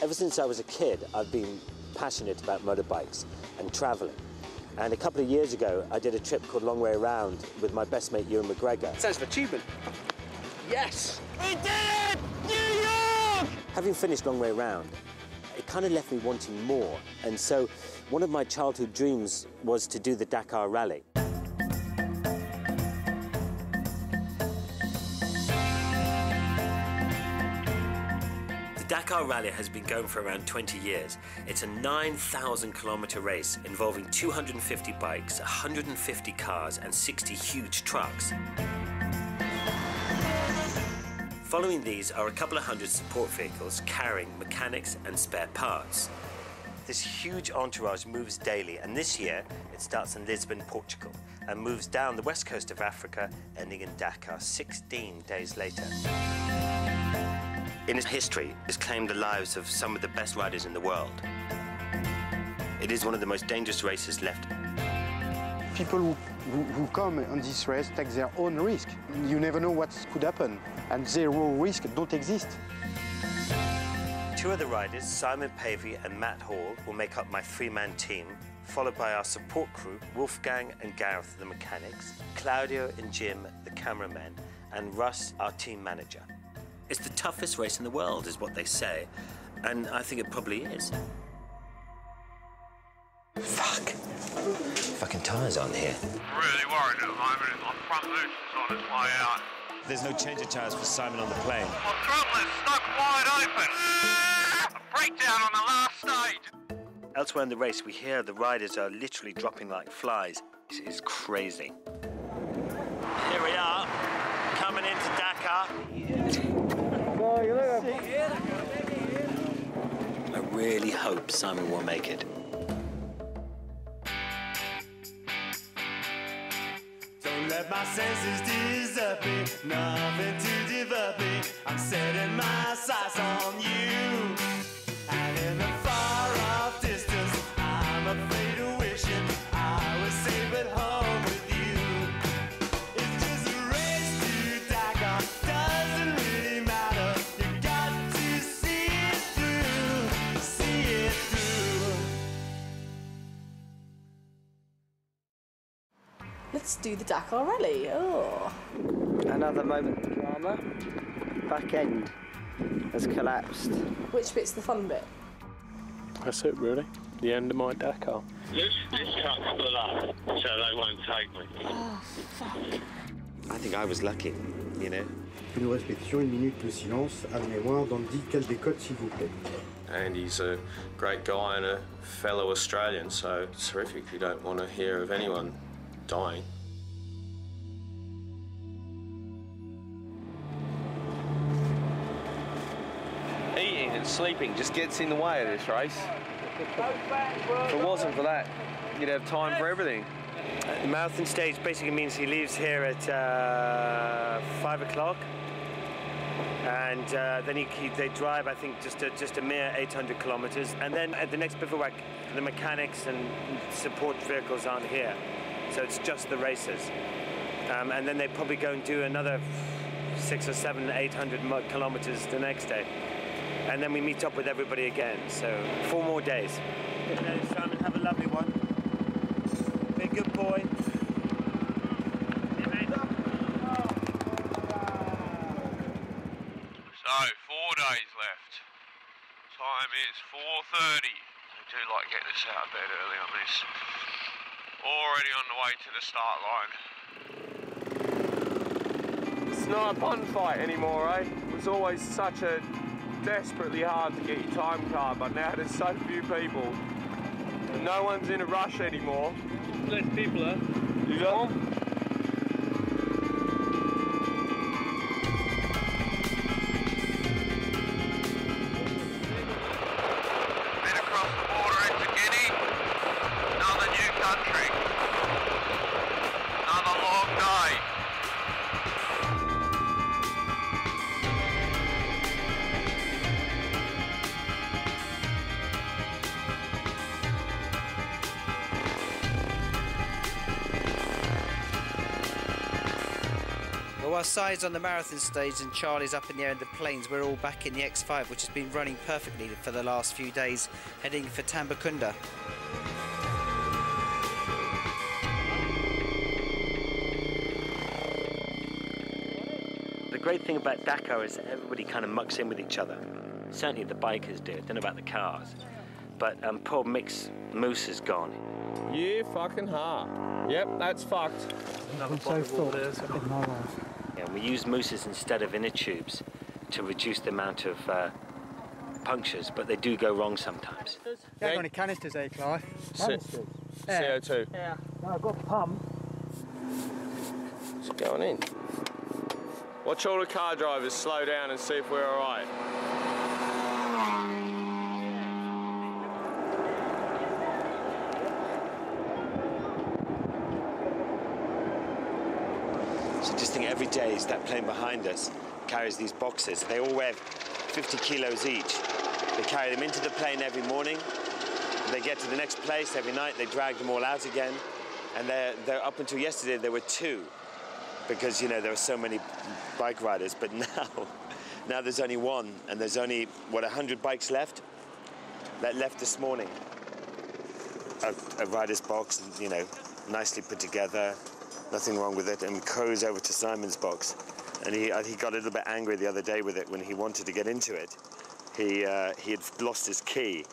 Ever since I was a kid, I've been passionate about motorbikes and travelling. And a couple of years ago, I did a trip called Long Way Around with my best mate, Ewan McGregor. Sense of achievement. Yes! We did it! New York! Having finished Long Way Around, it kind of left me wanting more. And so one of my childhood dreams was to do the Dakar Rally. The Dakar Rally has been going for around 20 years. It's a 9,000-kilometre race involving 250 bikes, 150 cars and 60 huge trucks. Following these are a couple of hundred support vehicles carrying mechanics and spare parts. This huge entourage moves daily, and this year it starts in Lisbon, Portugal, and moves down the west coast of Africa, ending in Dakar 16 days later. In its history, it's claimed the lives of some of the best riders in the world. It is one of the most dangerous races left. People who come on this race take their own risk. You never know what could happen, and zero risk don't exist. Two of the riders, Simon Pavey and Matt Hall, will make up my three-man team, followed by our support crew, Wolfgang and Gareth, the mechanics, Claudio and Jim, the cameramen, and Russ, our team manager. It's the toughest race in the world, is what they say, and I think it probably is. Fuck. Fucking tyres on here. Really worried at the moment. My front loose is on its way out. There's no change of tyres for Simon on the plane. My throttle is stuck wide open. A breakdown on the last stage. Elsewhere in the race, we hear the riders are literally dropping like flies. It is crazy. Here we are, coming into Dakar. I really hope Simon will make it. Don't let my senses desert me, nothing to divert me. I'm setting my sights on you. And in the far-off distance, I'm afraid of wishing I was safe at home with you. It's just a race to Dakar, doesn't really matter. You got to see it through, see it through. Let's do the Dakar Rally. Oh. Another moment of drama. Back end has collapsed. Which bit's the fun bit? That's it, really. The end of my Dakar. This truck's full up, so they won't take me. Oh, fuck. I think I was lucky, you know. Nous respections une minute de silence à la mémoire d'Andy Caldecott, s'il vous plaît. And he's a great guy and a fellow Australian, so it's terrific. You don't want to hear of anyone dying. Eating and sleeping just gets in the way of this race. If it wasn't for that, you'd have time for everything. The marathon stage basically means he leaves here at 5 o'clock, and then they drive, I think, just a mere 800 kilometers, and then at the next bivouac, the mechanics and support vehicles aren't here, so it's just the racers, and then they probably go and do another 600 or 700, 800 kilometers the next day, and then we meet up with everybody again. So 4 more days. Okay, Simon, have a lovely one. Be a good boy. So, 4 days left. Time is 4:30. I do like getting us out of bed early on this. Already on the way to the start line. It's not a bun fight anymore, eh? It was always such a desperately hard to get your time card, but now there's so few people. And no one's in a rush anymore. Less people, huh? You know? Been across the border into Guinea. Another new country. Another long day. Well, while Sai's on the marathon stage and Charlie's up in the air in the planes, we're all back in the X5, which has been running perfectly for the last few days, heading for Tambacounda. The great thing about Dakar is that everybody kind of mucks in with each other. Certainly the bikers do. I don't know about the cars. But poor Mick's moose is gone. You fucking heart. Yep, that's fucked. Another bottle of water. Yeah, we use mooses instead of inner tubes to reduce the amount of punctures, but they do go wrong sometimes. You haven't got any canisters there, Clive? Canisters? CO2? Yeah. No, I've got a pump. It's going in. Watch all the car drivers slow down and see if we're all right. So just think every day that plane behind us carries these boxes. They all weigh 50 kilos each. They carry them into the plane every morning. They get to the next place every night. They drag them all out again. And they're up until yesterday, there were 2. Because, you know, there were so many bike riders. But now there's only 1. And there's only, what, 100 bikes left? That left this morning. A rider's box, you know, nicely put together. Nothing wrong with it, and goes over to Simon's box. And he got a little bit angry the other day with it when he wanted to get into it. He had lost his key.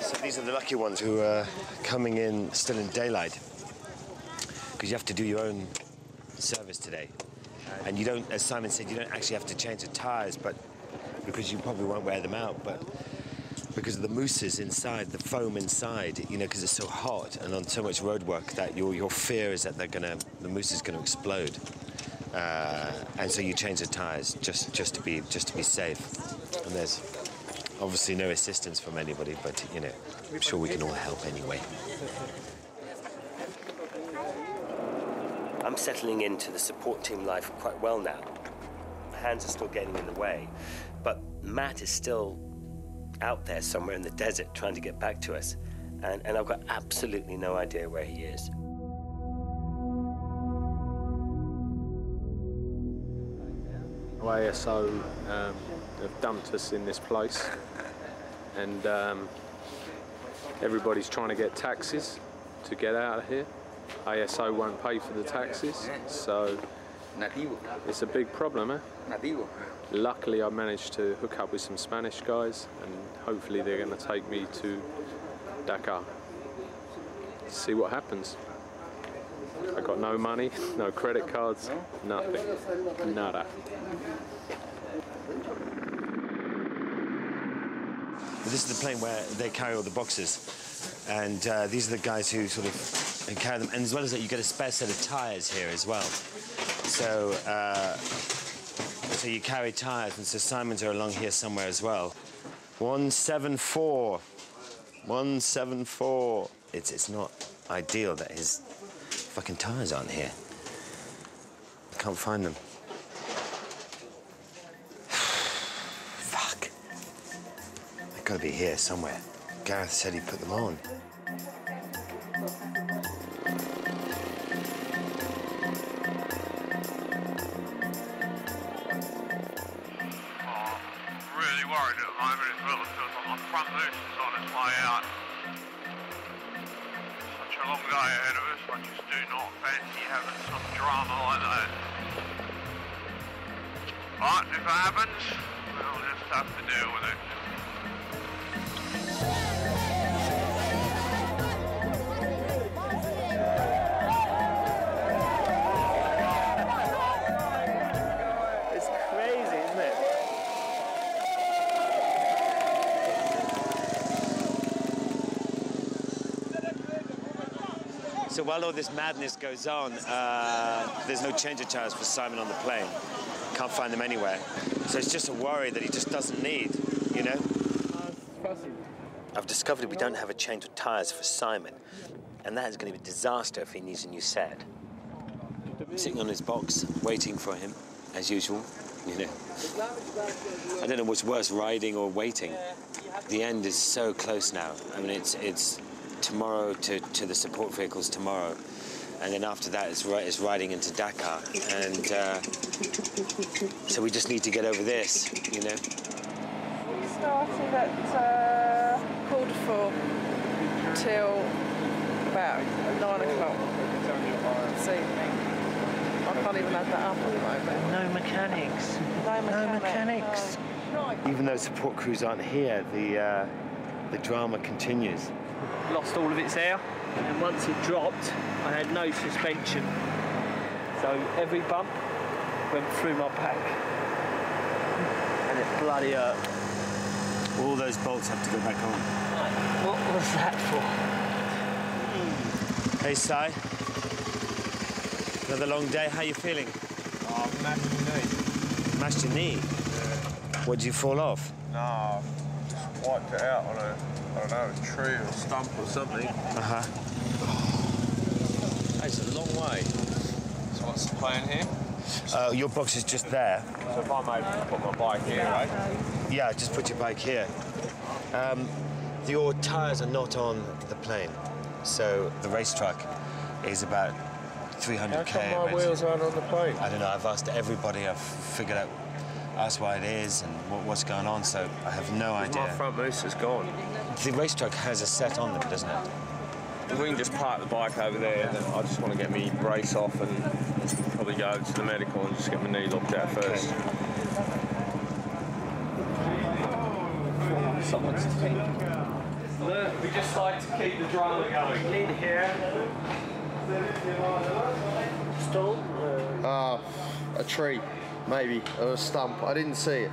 So these are the lucky ones who are coming in still in daylight, because you have to do your own service today. And you don't, as Simon said, you don't actually have to change the tires, but because you probably won't wear them out, but because of the mousses inside, the foam inside, you know, because it's so hot and on so much road work that your fear is that the mousse is going to explode, and so you change the tires just to be safe. And there's obviously no assistance from anybody, but you know, I'm sure we can all help anyway. I'm settling into the support team life quite well now. Hands are still getting in the way, but Matt is still out there somewhere in the desert trying to get back to us, and I've got absolutely no idea where he is. ASO have dumped us in this place, and everybody's trying to get taxis to get out of here. ASO won't pay for the taxis, so it's a big problem, eh? Luckily, I managed to hook up with some Spanish guys, and hopefully they're going to take me to Dakar. See what happens. I got no money, no credit cards, nothing, nada. This is the plane where they carry all the boxes, and these are the guys who sort of carry them. And as well as that, you get a spare set of tires here as well. So, so you carry tires, and so Simon's are along here somewhere as well. 174. 174. It's not ideal that his fucking tires aren't here. I can't find them. Fuck. They've got to be here somewhere. Gareth said he put them on. Worried at the moment as well. It feels like my front loose is on its way out. Such a long day ahead of us. I just do not fancy having some drama like that. But if it happens, we'll just have to deal with it. It's crazy, isn't it? So while all this madness goes on, there's no change of tires for Simon on the plane. Can't find them anywhere. So it's just a worry that he just doesn't need, you know? I've discovered we don't have a change of tires for Simon, and that is going to be a disaster if he needs a new set. I'm sitting on his box, waiting for him, as usual, you know. I don't know what's worse, riding or waiting. The end is so close now. I mean, it's tomorrow to the support vehicles tomorrow. and then after that it's riding into Dakar, and so we just need to get over this, you know. We started at 4:45 till about 9 o'clock this evening. I can't even add that up at the moment. No mechanics. No mechanics. Even though support crews aren't here, the drama continues. Lost all of its air, and once it dropped, I had no suspension. So every bump went through my pack, and it bloody hurt. All those bolts have to go back on. What was that for? Hey, Si. Another long day. How you feeling? Oh, I've mashed my knee. Mashed your knee? Yeah. What, did you fall off? No, just wiped it out on a, I don't know, a tree or a stump or something. Uh-huh. It's a long way. So what's the plan here? Your box is just there. So if I may put my bike here, right? Yeah, just put your bike here. Your tyres are not on the plane, so the race truck is about 300k. How come my wheels aren't on the plane? I don't know. I've asked everybody. I've figured out, asked why it is and what's going on. So I have no idea. My front moose is gone. The race truck has a set on them, doesn't it? We can just park the bike over there. And I just want to get my brace off and probably go to the medical and just get my knee looked at first. Someone's taking. Look, we just like to keep the drama going. Lead here. Stall? A tree, maybe, or a stump. I didn't see it.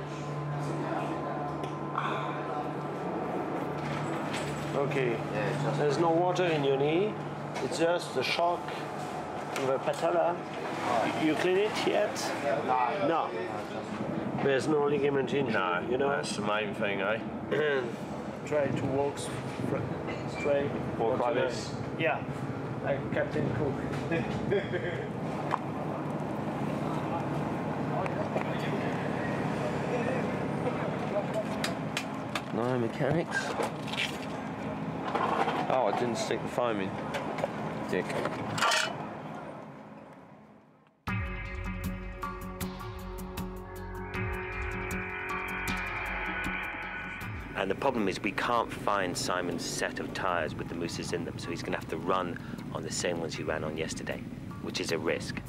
Okay. There's no water in your knee. It's just the shock of a patella. You clean it yet? No. There's no ligament injury. No, you know. That's the main thing, eh? Try to walk straight. Walk like this? Yeah, like Captain Cook. No mechanics. Oh, I didn't stick the foam in. Dick. And the problem is we can't find Simon's set of tyres with the mooses in them, so he's going to have to run on the same ones he ran on yesterday, which is a risk.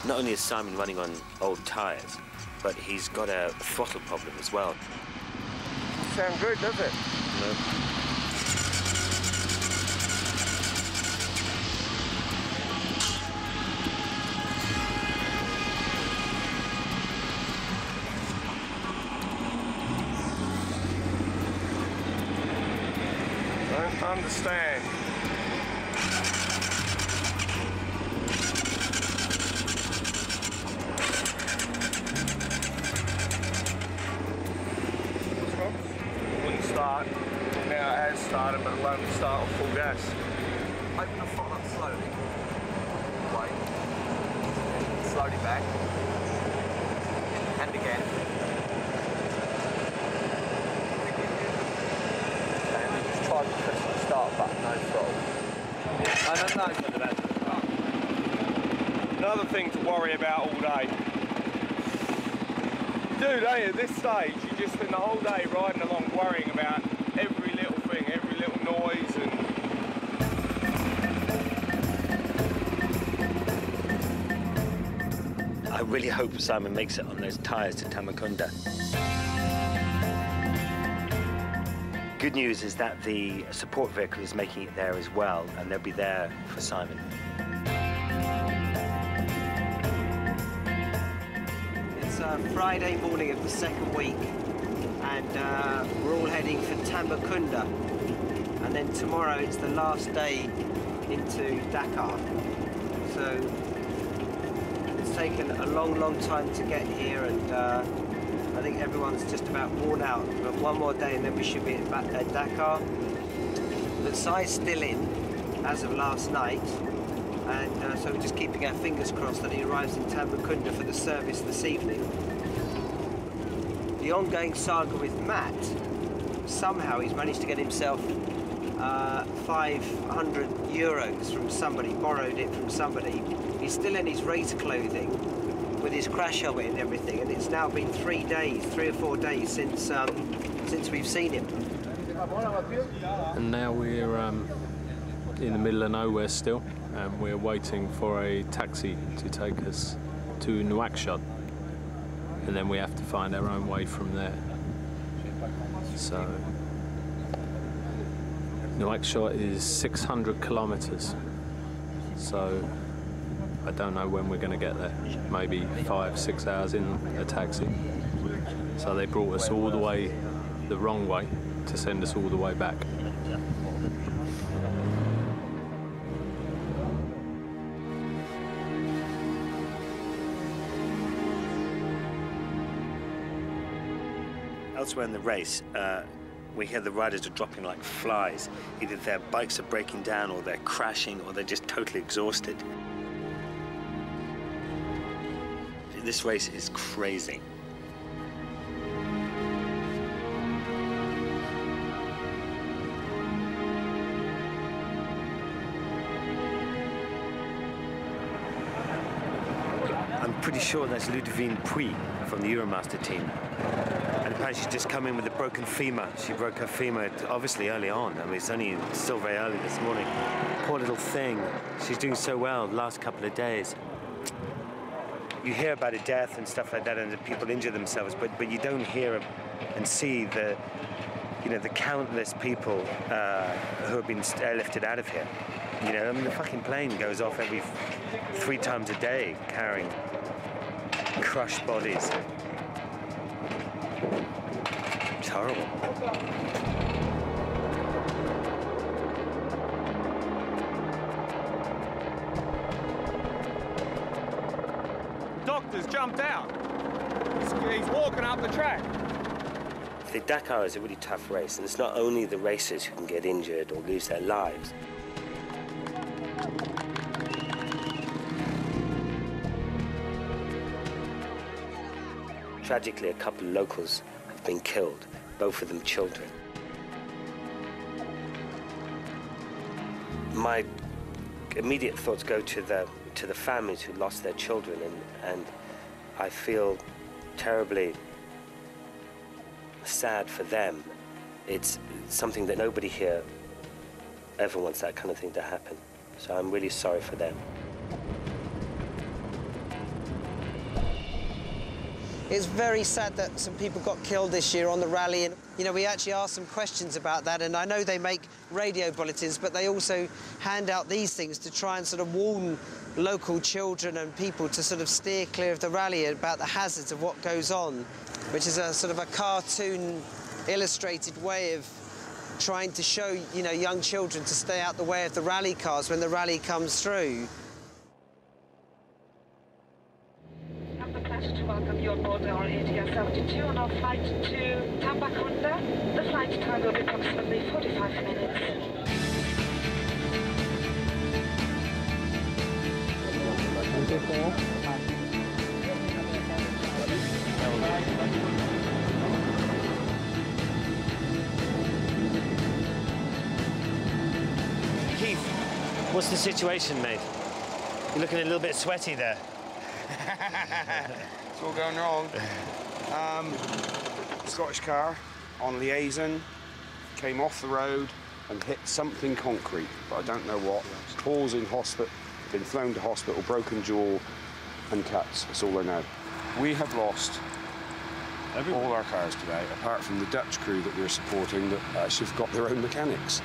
Not only is Simon running on old tyres, but he's got a throttle problem as well. Doesn't sound good, does it? No. Don't understand. Wouldn't start. Now it has started, but it won't start on full gas. Open the throttle up slowly. Wait. Slowly back. And again. And then just try to press the start button, no throttle. Another thing to worry about all day. Dude, hey, at this stage, you just spend the whole day riding along worrying about every little thing, every little noise and... I really hope Simon makes it on those tyres to Tambacounda. Good news is that the support vehicle is making it there as well, and they'll be there for Simon. It's Friday morning of the second week, and we're all heading for Tambacounda. And then tomorrow it's the last day into Dakar. So it's taken a long, long time to get here, and I think everyone's just about worn out. But one more day and then we should be at Dakar. But Sai's still in, as of last night, And so we're just keeping our fingers crossed that he arrives in Tambacounda for the service this evening. The ongoing saga with Matt, somehow he's managed to get himself 500 euros from somebody, borrowed it from somebody. He's still in his race clothing with his crash helmet and everything, and it's now been 3 or 4 days since we've seen him. And now we're in the middle of nowhere still, and we're waiting for a taxi to take us to Nouakchott, and then we have to find our own way from there. So Nouakchott is 600 kilometers, so I don't know when we're going to get there. Maybe 5-6 hours in a taxi. So they brought us all the way the wrong way to send us all the way back. Elsewhere in the race, we hear the riders are dropping like flies. Either their bikes are breaking down, or they're crashing, or they're just totally exhausted. This race is crazy. I'm pretty sure that's Ludivine Puy from the Euromaster team. And apparently she's just come in with a broken femur. She broke her femur, obviously early on. I mean, it's still very early this morning. Poor little thing. She's doing so well the last couple of days. You hear about a death and stuff like that, and that people injure themselves, but you don't hear and see the countless people who have been airlifted out of here. You know, I mean, the fucking plane goes off every 3 times a day, carrying crushed bodies. It's horrible. Doctor's jumped out. He's walking up the track. The Dakar is a really tough race, and it's not only the racers who can get injured or lose their lives. Tragically, a couple of locals have been killed, both of them children. My immediate thoughts go to the families who lost their children, and I feel terribly sad for them. It's something that nobody here ever wants that kind of thing to happen. So I'm really sorry for them. It's very sad that some people got killed this year on the rally, and we actually asked some questions about that, and I know they make radio bulletins, but they also hand out these things to try and sort of warn local children and people to sort of steer clear of the rally about the hazards of what goes on, which is a sort of a cartoon illustrated way of trying to show, young children to stay out the way of the rally cars when the rally comes through. To welcome you on board our ATR 72 on our flight to Tambacounda. The flight time will be approximately 45 minutes. Keith, what's the situation, mate? You're looking a little bit sweaty there. It's all going wrong. Scottish car on liaison came off the road and hit something concrete, but I don't know what. Paul's in hospital, been flown to hospital, broken jaw and cuts. That's all I know. We have lost all our cars today, apart from the Dutch crew that we're supporting that actually have got their own mechanics.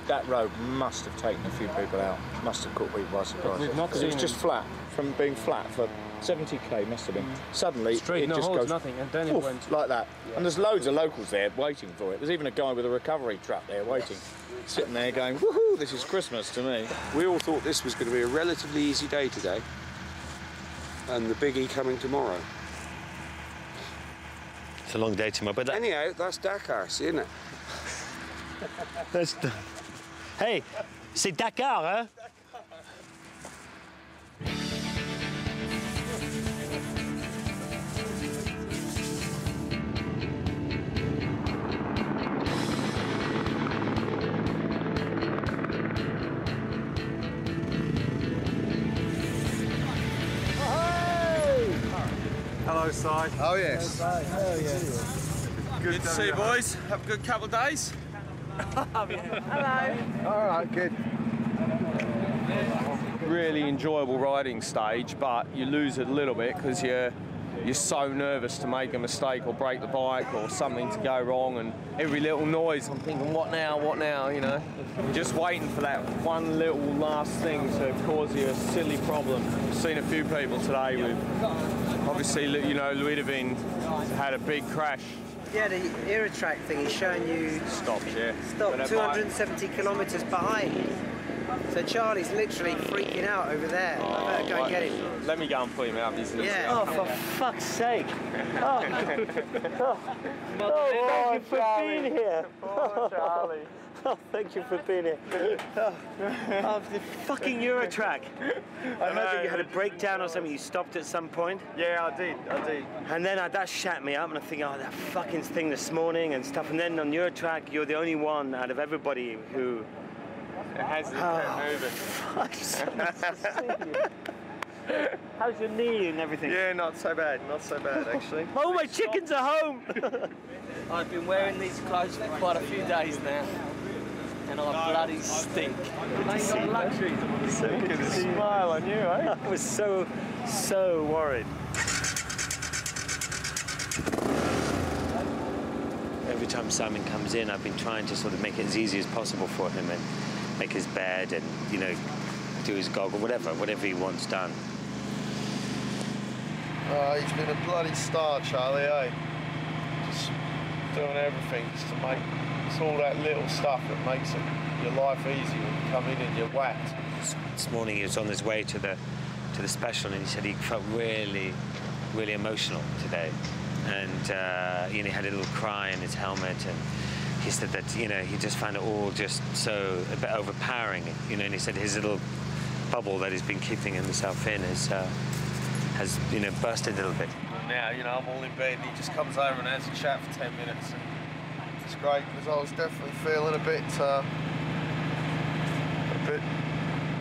That road must have taken a few people out. Must have caught people by surprise. Because it was just flat. From being flat for 70k, must have been. Suddenly, it just goes nothing, and then it went like that. Yeah. And there's loads of locals there waiting for it. There's even a guy with a recovery truck there waiting, sitting there going, "Woohoo! This is Christmas to me." We all thought this was going to be a relatively easy day today, and the biggie coming tomorrow. It's a long day tomorrow, but anyhow, that's Dakar, isn't it? Hey, c'est Dakar, hein? Hello, Si. Oh, yes. Hell yes. Good to see you, boys. Have a good couple of days. Hello. All right, good. Really enjoyable riding stage, but you lose it a little bit because you're so nervous to make a mistake or break the bike or something to go wrong, and every little noise I'm thinking, what now, you know? You're just waiting for that one little last thing to cause you a silly problem. I've seen a few people today with, obviously, you know, Ludovine had a big crash. Yeah, the Eurotrack thing is showing you... Stopped, yeah. Stopped 270 kilometres behind. So Charlie's literally freaking out over there. I better go and get him. Let me go and put him out. Yeah. Oh, for fuck's sake. Oh, thank you for being here. Poor Charlie. Oh, thank you for being here. Oh, the fucking Eurotrack. I heard that you had a breakdown or something. You stopped at some point. Yeah, I did. And then that shat me up, and I think, oh, that fucking thing this morning and stuff. And then on Eurotrack, you're the only one out of everybody who... It has moving. How's your knee and everything? Yeah, not so bad actually. Oh, my chickens are home! I've been wearing these clothes for quite a few days now, and I bloody stink. Good to see you. So good to see you. Smile on you, eh? I was so worried. Every time Simon comes in, I've been trying to sort of make it as easy as possible for him and make his bed and, you know, do his goggle, whatever he wants done. He's been a bloody star, Charlie, eh? Just doing everything just to make... It's all that little stuff that makes your life easy when you come in and you're whacked. This morning he was on his way to the special, and he said he felt really emotional today. And, you know, he had a little cry in his helmet, and he said that, you know, he just found it all just so a bit overpowering, you know, and he said his little bubble that he's been keeping himself in has, you know, bursted a little bit. Now, you know, I'm all in bed and he just comes over and has a chat for 10 minutes. And it's great because I was definitely feeling a bit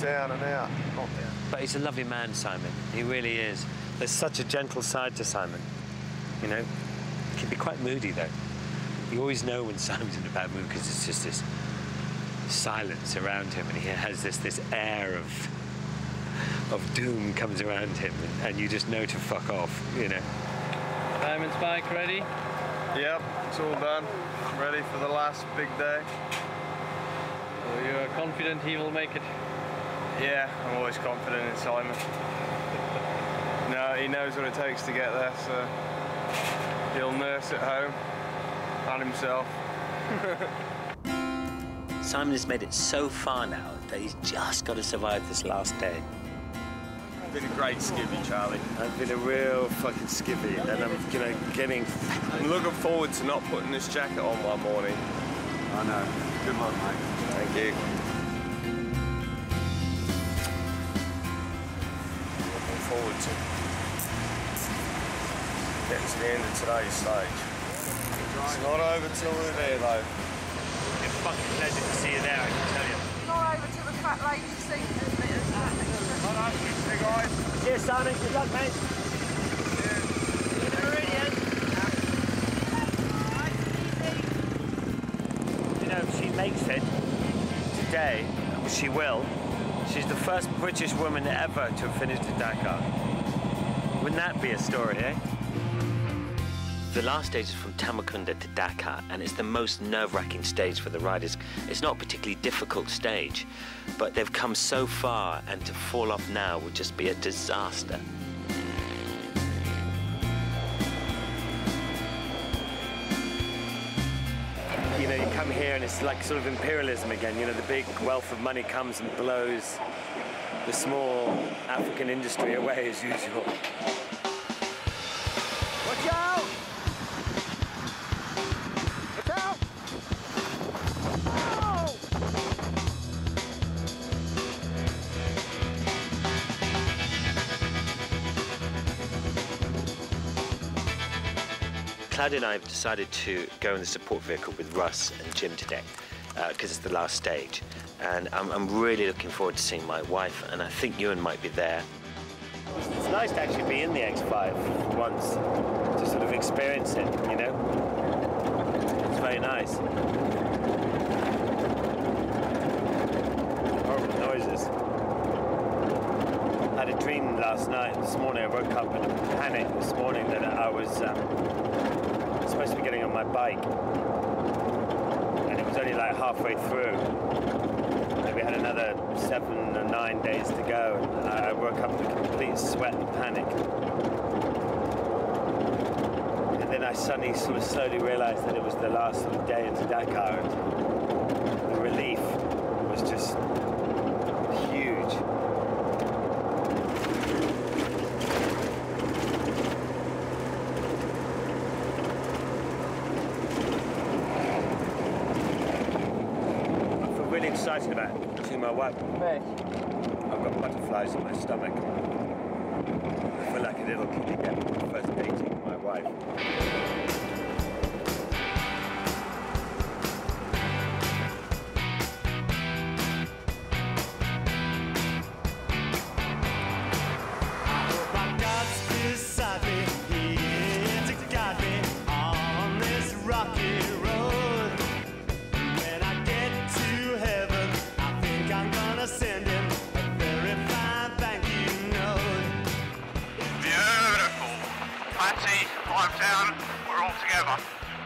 down and out. Not down. But he's a lovely man, Simon. He really is. There's such a gentle side to Simon. You know, he can be quite moody, though. You always know when Simon's in a bad mood because it's just this silence around him, and he has this air of doom comes around him, and you just know to fuck off, you know. Simon's bike ready? Yep, it's all done. Ready for the last big day. So you are confident he will make it? Yeah, I'm always confident in Simon. No, he knows what it takes to get there, so he'll nurse it home and himself. Simon has made it so far now that he's just got to survive this last day. I've been a great skivvy, Charlie. I've been a real fucking skivvy, and I'm, you know, I'm looking forward to not putting this jacket on one morning. I know. Good luck, mate. Thank you. Looking forward to getting to the end of today's stage. It's not over till we're there, though. It's a fucking pleasure to see you there, I can tell you. Fly over to the fat lady seat, isn't it? Hey guys. Cheers, Simon. Good luck, mate. You know, if she makes it today, she will. She's the first British woman ever to have finished the Dakar. Wouldn't that be a story, eh? The last stage is from Tambacounda to Dakar, and it's the most nerve-wracking stage for the riders. It's not a particularly difficult stage, but they've come so far, and to fall off now would just be a disaster. You know, you come here and it's like sort of imperialism again. You know, the big wealth of money comes and blows the small African industry away as usual. Watch out! Claudia and I have decided to go in the support vehicle with Russ and Jim today because it's the last stage, and I'm really looking forward to seeing my wife, and I think Ewan might be there. It's nice to actually be in the X5 once, to sort of experience it, you know? It's very nice. Horrible noises. I had a dream last night, this morning I woke up in a panic this morning that I was supposed to be getting on my bike. And it was only like halfway through. We had another 7 or 9 days to go, and I woke up in a complete sweat and panic. And then I suddenly sort of slowly realized that it was the last sort of day into Dakar, and the relief was just huge. Excited about seeing my wife. I've got butterflies in my stomach. I feel like a little kid again, first dating my wife.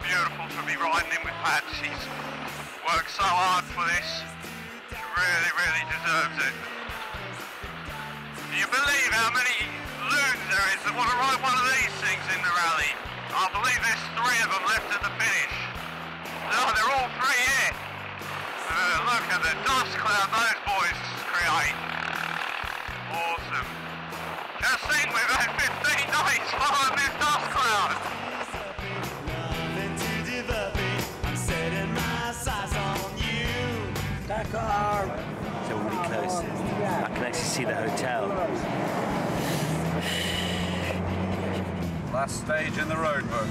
Beautiful to be riding in with Pat. She's worked so hard for this. She really, really deserves it. Do you believe how many loons there is that want to ride one of these things in the rally? I believe there's 3 of them left at the finish. No, they're all 3 here. Look at the dust cloud those boys create. Awesome. Just think, we've had 15 days following this dust cloud. Dakar! So we're really close. I can actually see the hotel. Last stage in the road book.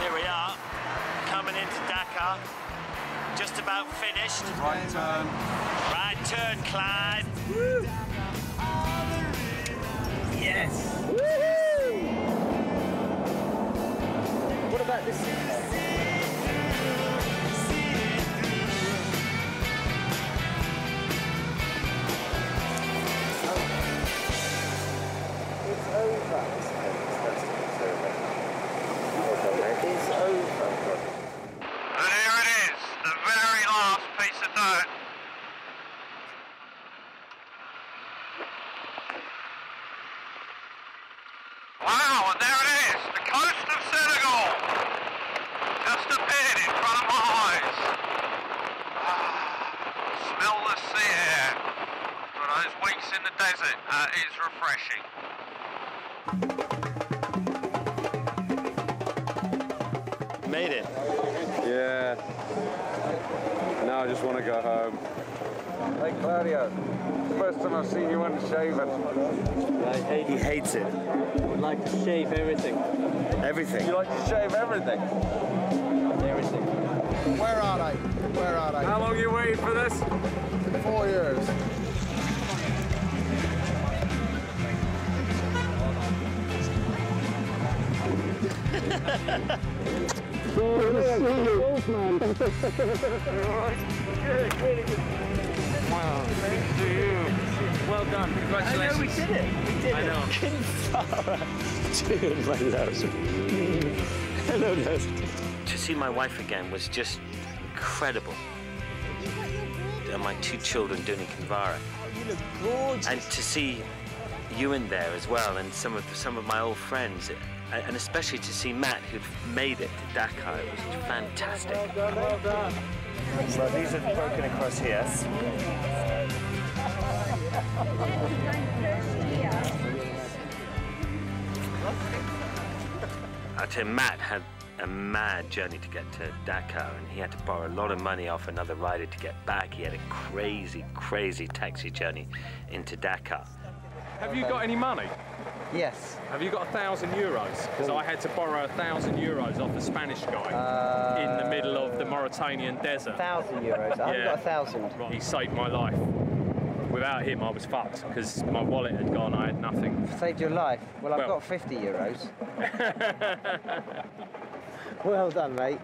Here we are, coming into Dakar. Just about finished. Right turn. Right turn, Clyde. Woo. Yes! Woohoo! What about this? Wow, and there it is, the coast of Senegal. Just appeared in front of my eyes. Smell the sea air. For those weeks in the desert, is refreshing. Made it. Yeah. Now I just want to go home. Hey Claudio, first time I've seen you unshaven. He hates it. I'd like to shave everything. Everything? You like to shave everything? Everything. Where are they? Where are they? How long are you waiting for this? 4 years. Wow. Well done. Congratulations. I know, we did it. We did I know. Dude, my nose. Hello, nose. To see my wife again was just incredible. And my 2 children doing Kinvara. You look gorgeous. And to see you in there as well, and some of my old friends, and especially to see Matt, who'd made it to Dakar. It was fantastic. Well done, well done. So these are broken across here. I tell you, Matt had a mad journey to get to Dakar, and he had to borrow a lot of money off another rider to get back. He had a crazy, crazy taxi journey into Dakar. Have you got any money? Yes. Have you got €1,000? Because I had to borrow €1,000 off a Spanish guy in the middle of the Mauritanian desert. €1,000? I haven't got 1,000. He saved my life. without him, I was fucked because my wallet had gone. I had nothing. Saved your life. Well, I've got 50 euros. Well done, mate.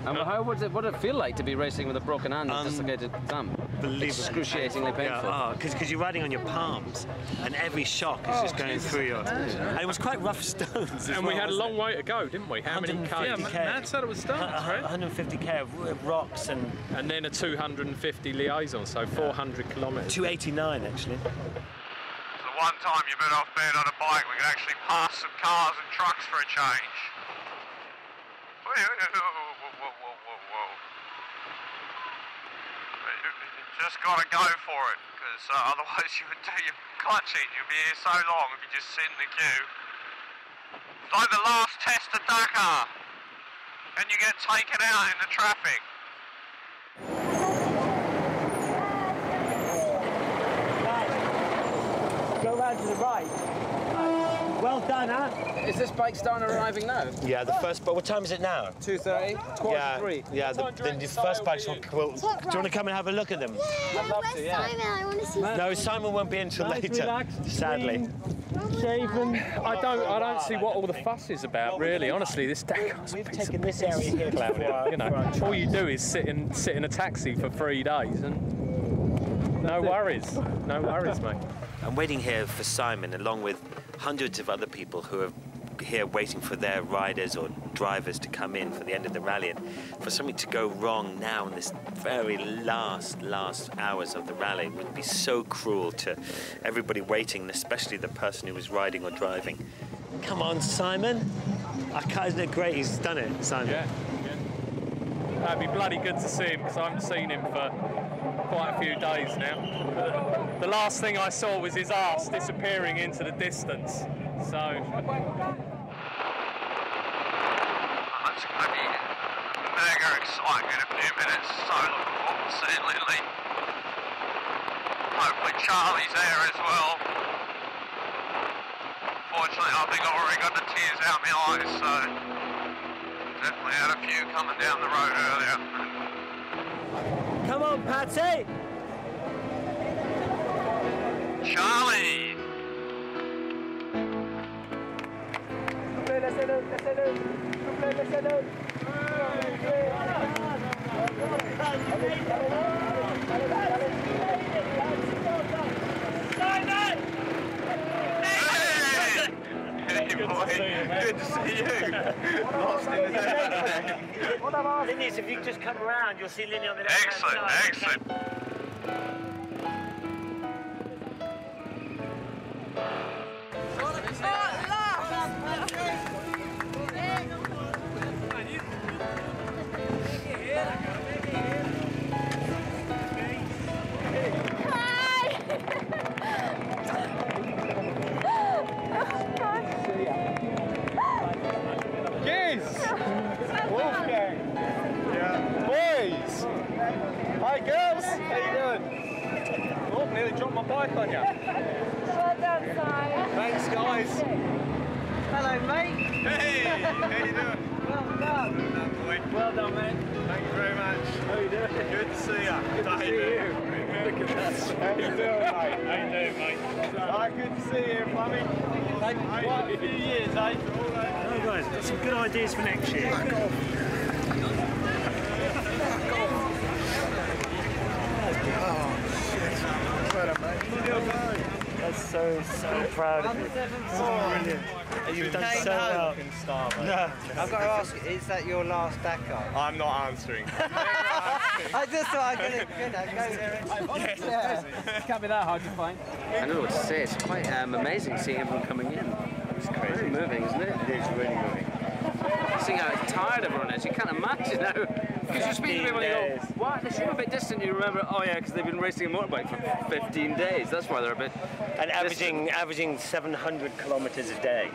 And how what did it feel like to be racing with a broken hand and dislocated thumb? Excruciatingly painful. Because you're riding on your palms, and every shock is just going through your. And it was quite rough stones. And we had a long way to go, didn't we? How many K? Yeah, Matt said it was stones, right? 150K of rocks and then a 250 liaison, so 400 kilometres. 289 actually. The one time you've been off bed on a bike, we could actually pass some cars and trucks for a change. Whoa, whoa, whoa, whoa, whoa. You just got to go for it, because otherwise you would do your clutching. You'd be here so long if you just sit in the queue. It's like the last test of Dakar, and you get taken out in the traffic. Go round to the right. Well done, huh? Is this bike starting arriving now? Yeah, the first. But what time is it now? 2:30. Yeah, 3. yeah. The first bikes will. Do you want to come and have a look at them? I'd love to. Yeah. Simon, I want to see. No, Simon won't be in until later. Relaxed, Sadly. Shaven. I don't see what all the fuss is about, really. Honestly, this Dakar's We've taken this area here, Claudia. You know, all you do is sit in a taxi for 3 days and no worries, mate. I'm waiting here for Simon, along with hundreds of other people who are here waiting for their riders or drivers to come in for the end of the rally. And for something to go wrong now in this very last hours of the rally would be so cruel to everybody waiting, and especially the person who was riding or driving. Come on, Simon. Isn't it great he's done it, Simon? Yeah. That'd be bloody good to see him, because I haven't seen him for quite a few days now. The last thing I saw was his arse disappearing into the distance. So. That's going to be mega exciting in a few minutes. So looking forward to seeing Lily. Hopefully Charley's there as well. Fortunately, I think I've already got the tears out my eyes, so definitely had a few coming down the road earlier. Come on, Patsy! Charley! Good to see you. Lost in the day. Linus, if you just come around, you'll see Linny on the left Excellent, hand side. excellent. Wolfgang. Yeah. Boys. Hi, girls. How you doing? Oh, nearly dropped my bike on you. Well done, Si. Thanks, guys. Hello, mate. Hey, how you doing? Well done. Well done, man. Thank you very much. How you doing? Good to see you. Good to see you. Look at that. How you doing, mate? How you doing, mate? Good to see you, Mummy. Quite a few years, eh? Oh, guys, got some good ideas for next year. That's so proud of you. Brilliant. You've done so well. No. I've got to ask, is that your last Dakar? I'm not answering. I just thought I could go there. Yeah. It can't be that hard to find. I don't know what to say. It's quite amazing seeing everyone coming in. It's crazy. Very moving, isn't it? It is really moving. Seeing how tired everyone is, you can't imagine how. Because you speak to people and you go, what? They seem a bit distant. You remember, oh yeah, because they've been racing a motorbike for 15 days. That's why they're a bit. And averaging 700 kilometres a day.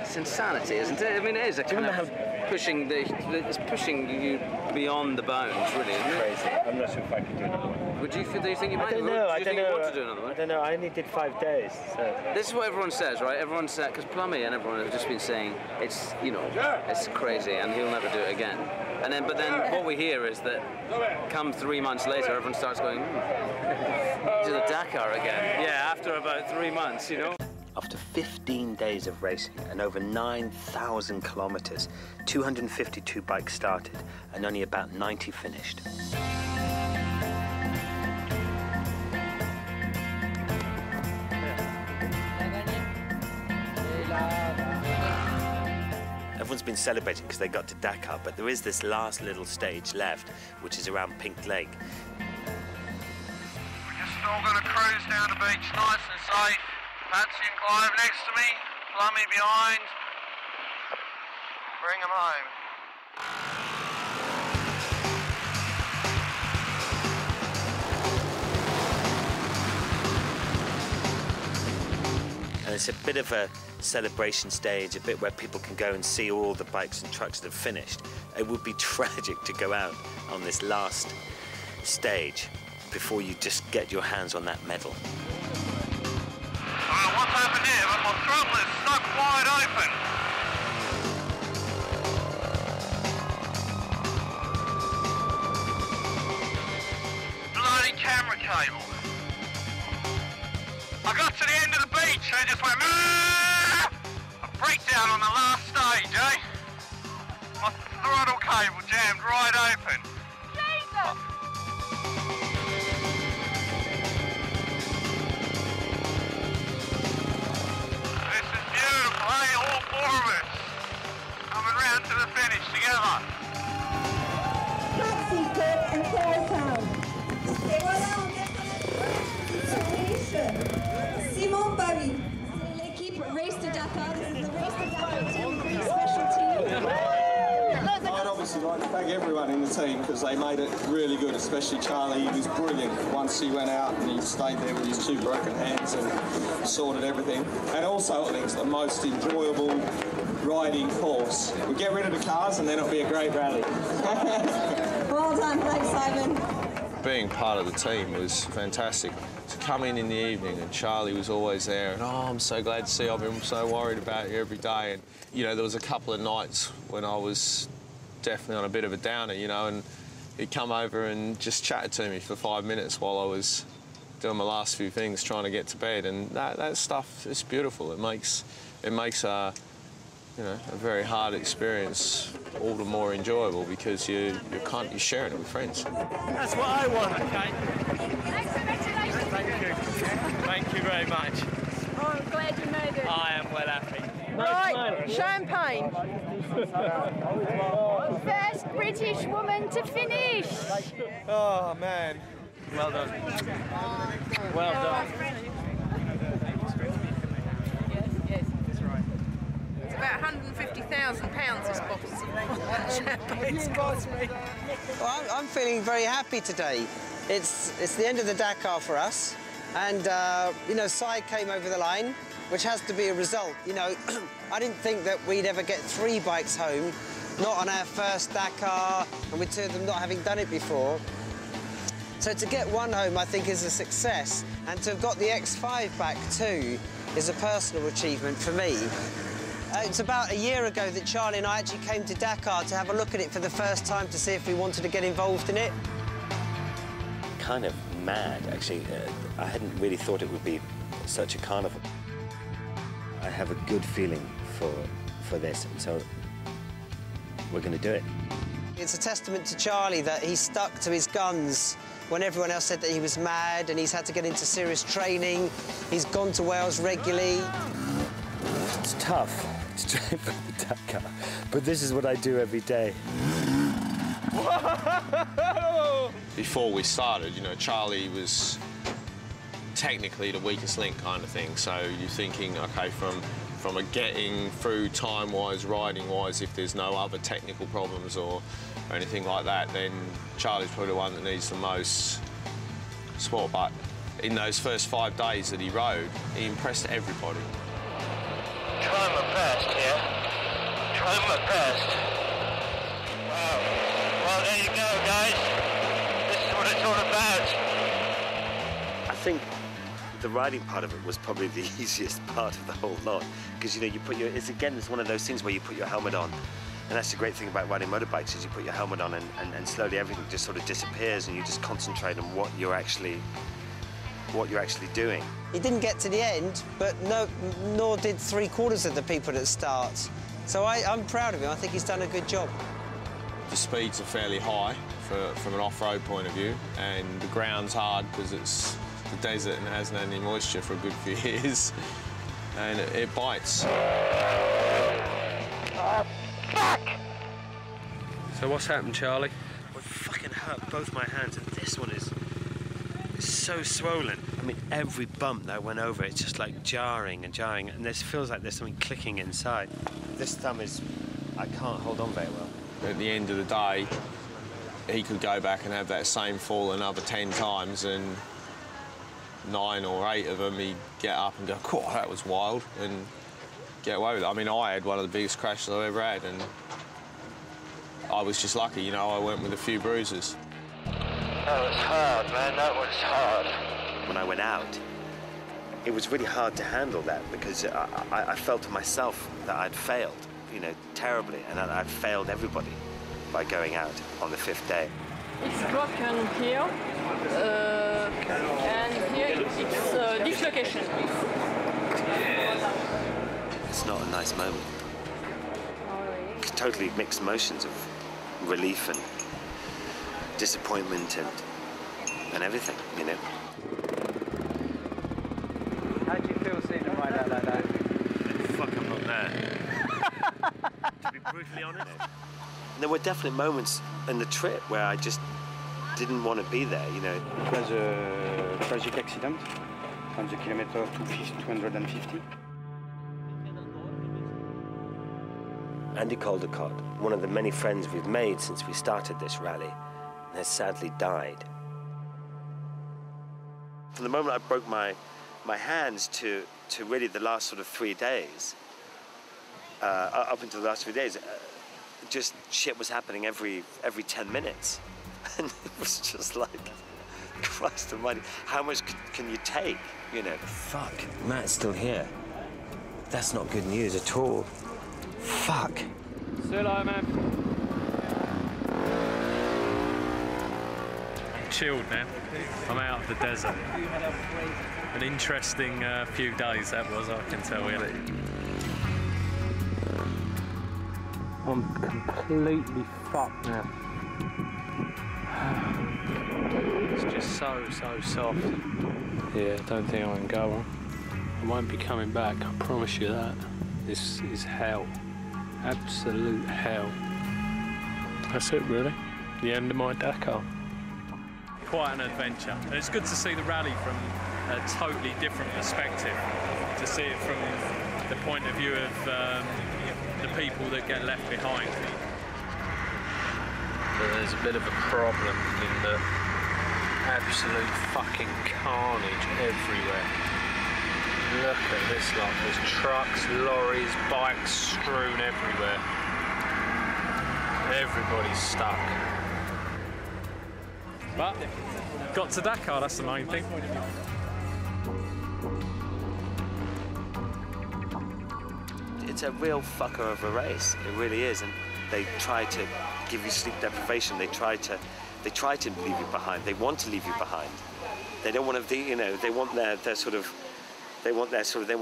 It's insanity, isn't it? I mean, it is a kind of pushing it's pushing you beyond the bounds, really, isn't it? Crazy. I'm not sure if I could do another one. Do you think you might? I don't know. Do you think you want to do another one? I don't know. I only did 5 days. So. This is what everyone says, right? Everyone says, because Plummy and everyone have just been saying it's, you know, it's crazy, and he'll never do it again. But then what we hear is that come 3 months later, everyone starts going, To the Dakar again. Yeah, after about 3 months, you know. After 15 days of racing and over 9,000 kilometers, 252 bikes started and only about 90 finished. Everyone's been celebrating because they got to Dakar, but there is this last little stage left, which is around Pink Lake. We're just all going to cruise down the beach nice and safe. Patsy and Clive next to me, Plummy behind. Bring them home. And it's a bit of a celebration stage, a bit where people can go and see all the bikes and trucks that have finished. It would be tragic to go out on this last stage before you just get your hands on that medal. I don't know what's happened here, but my throttle is stuck wide open. Bloody camera cable. I got to the end of the beach and it just went a breakdown on the last stage, eh? My throttle cable jammed right open. Jesus! This is beautiful, eh? All four of us coming round to the finish together. Taxi, Kurt, and Town. Et voilà, on est Simon Paris. L'équipe Race to Dakar. This is the Race to Dakar team, very special team. I'd obviously like to thank everyone in the team because they made it really good, especially Charlie. He was brilliant once he went out and he stayed there with his 2 broken hands and sorted everything. And also, I think it's the most enjoyable riding course. We get rid of the cars and then it'll be a great rally. Well done, thanks, Simon. Being part of the team was fantastic. To come in the evening and Charlie was always there and, oh, I'm so glad to see you. I've been so worried about you every day. And, you know, there was a couple of nights when I was definitely on a bit of a downer, you know, and he'd come over and just chatted to me for 5 minutes while I was doing my last few things, trying to get to bed. And that stuff is beautiful. It makes you know, a very hard experience all the more enjoyable because you're sharing it with friends. That's what I want. Okay. Thank you. Thank you very much. Oh, I'm glad you made it. I am well happy. Right, champagne. First British woman to finish. Oh, man. Well done. Well done. It's about £150,000 this box of champagne's cost me. Well, I'm feeling very happy today. It's the end of the Dakar for us, and you know, Sky came over the line, which has to be a result. You know, I didn't think that we'd ever get 3 bikes home, not on our first Dakar, and with 2 of them not having done it before. So to get 1 home, I think, is a success, and to have got the X5 back too is a personal achievement for me. It's about a year ago that Charlie and I actually came to Dakar to have a look at it for the first time to see if we wanted to get involved in it. Kind of mad, actually. I hadn't really thought it would be such a carnival. I have a good feeling for this, and so we're going to do it. It's a testament to Charlie that he stuck to his guns when everyone else said that he was mad, and he's had to get into serious training. He's gone to Wales regularly. It's tough to train for the Dakar, but this is what I do every day. Before we started, you know, Charlie was technically the weakest link kind of thing. So you're thinking, okay, from a getting through time-wise, riding-wise, if there's no other technical problems or anything like that, then Charlie's probably the one that needs the most support. But in those first 5 days that he rode, he impressed everybody. Trying my best here. Trying my best. Wow. Well, there you go, guys. This is what it's all about. I think the riding part of it was probably the easiest part of the whole lot, because, you know, it's one of those things where you put your helmet on, and that's the great thing about riding motorbikes, is you put your helmet on and slowly everything just sort of disappears and you just concentrate on what you're actually what you're actually doing. He didn't get to the end, but nor did 3/4 of the people at start. So I'm proud of him. I think he's done a good job. The speeds are fairly high from an off-road point of view, and the ground's hard because it's the desert and hasn't had any moisture for a good few years, and it bites. So what's happened, Charlie? It fucking hurt both my hands, and this one is so swollen. I mean, every bump that I went over, it's just like jarring, and this feels like there's something clicking inside. This thumb I can't hold on very well. At the end of the day, he could go back and have that same fall another 10 times, and 9 or 8 of them he'd get up and go, "Cool, that was wild," and get away with it. I mean, I had one of the biggest crashes I've ever had, and I was just lucky, you know, I went with a few bruises. That was hard, man, that was hard. When I went out, it was really hard to handle that because I felt to myself that I'd failed, you know, terribly, and I'd failed everybody by going out on the 5th day. It's broken here, and here it's dislocation. It's not a nice moment. It's totally mixed emotions of relief and disappointment and everything, you know. How do you feel seeing him ride out like that? Fuck, I'm not there. To be brutally honest. There were definite moments in the trip where I just didn't want to be there, you know. It was a tragic accident on the kilometer 250. Andy Caldecott, one of the many friends we've made since we started this rally, has sadly died. From the moment I broke my hands to really the last sort of 3 days, up until the last 3 days, just shit was happening every 10 minutes. And it was just like, Christ almighty, how much can you take, you know? Fuck, Matt's still here. That's not good news at all. Fuck. See you later, man. I'm chilled now. I'm out of the desert. An interesting few days that was, I can tell you. I'm completely fucked now. It's just so soft. Yeah, I don't think I can go on. I won't be coming back, I promise you that. This is hell. Absolute hell. That's it, really. The end of my Dakar. Quite an adventure. And it's good to see the rally from a totally different perspective. To see it from the point of view of the people that get left behind. But there's a bit of a problem in the absolute fucking carnage everywhere. Look at this lot. There's trucks, lorries, bikes strewn everywhere. Everybody's stuck. But got to Dakar, that's the main thing. It's a real fucker of a race. It really is, and they try to give you sleep deprivation. They try to leave you behind. They want to leave you behind. They don't want to, you know, they want they want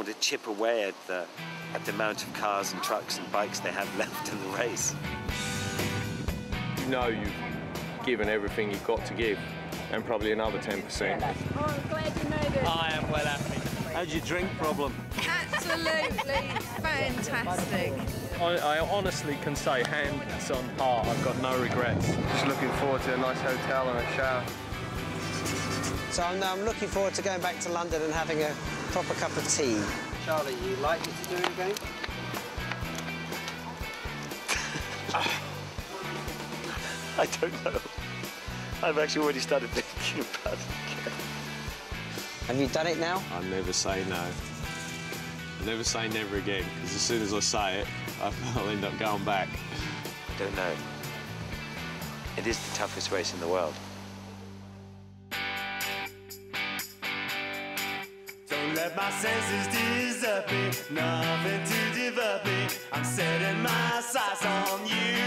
to chip away at the amount of cars and trucks and bikes they have left in the race. You know you've given everything you've got to give, and probably another 10%. Oh, I'm glad you made it. I am well happy. How's your drink problem? Absolutely fantastic. I honestly can say, hands on heart, I've got no regrets. Just looking forward to a nice hotel and a shower. So I'm looking forward to going back to London and having a proper cup of tea. Charlie, you like me to do it again? I don't know. I've actually already started thinking about it again. Have you done it now? I never say no. I never say never again, because as soon as I say it, I'll end up going back. I don't know. It is the toughest race in the world. Don't let my senses desert me, nothing to divert me. I'm setting my sights on you.